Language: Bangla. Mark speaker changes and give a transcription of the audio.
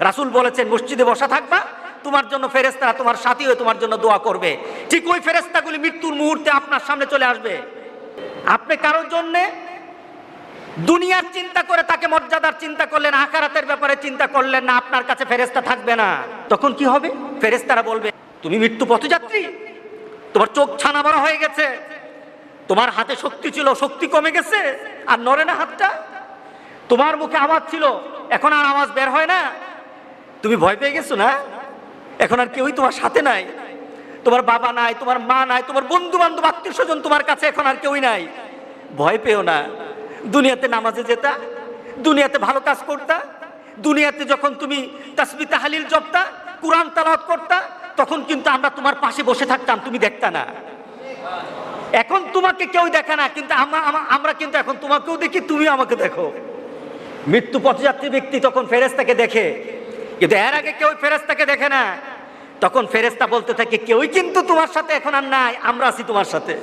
Speaker 1: রাসূল বলেছেন মসজিদে বসা থাকবা, তোমার জন্য ফেরেশতারা তোমার সাথী হয়ে তোমার জন্য দোয়া করবে। ঠিক ওই ফেরেশতাগুলি মৃত্যুর মুহূর্তে আপনার সামনে চলে আসবে। আপনি কারোর জন্য দুনিয়ার চিন্তা করে তাকে মর্যাদার চিন্তা করলেন, আখিরাতের ব্যাপারে চিন্তা করলেন না, আপনার কাছে ফেরেশতা থাকবে না। তখন কি হবে? ফেরেশতারা বলবে তুমি মৃত্যু পথযাত্রী, তোমার চোখ ছানা বড় হয়ে গেছে, তোমার হাতে শক্তি ছিল, শক্তি কমে গেছে, আর নড়ে না হাতটা, তোমার মুখে আওয়াজ ছিল, এখন আর আওয়াজ বের হয় না, তুমি ভয় পেয়ে গেছো না, এখন আর কেউই তোমার সাথে নাই, তোমার বাবা নাই, তোমার মা নাই, তোমার বন্ধু বান্ধব আত্মীয় স্বজন তোমার কাছে এখন আর কেউই নাই। ভয় পেও না, দুনিয়াতে নামাজে যেতা, দুনিয়াতে ভালো কাজ করতা, দুনিয়াতে যখন তুমি তাসবিহ তাহলিল জপতা, কুরআন তেলাওয়াত করতা, তখন কিন্তু আমরা তোমার পাশে বসে থাকতাম, তুমি দেখতা না। এখন তোমাকে কেউ দেখে না, কিন্তু আমরা কিন্তু এখন তোমাকেও দেখি, তুমিও আমাকে দেখো। মৃত্যু পথযাত্রী ব্যক্তি তখন ফেরেশতাকে দেখে, কিন্তু এর আগে কেউ ফেরেশতাকে দেখে না। তখন ফেরেশতা বলতে থাকে কেউই কিন্তু তোমার সাথে এখন আর নাই, আমরা আছি তোমার সাথে।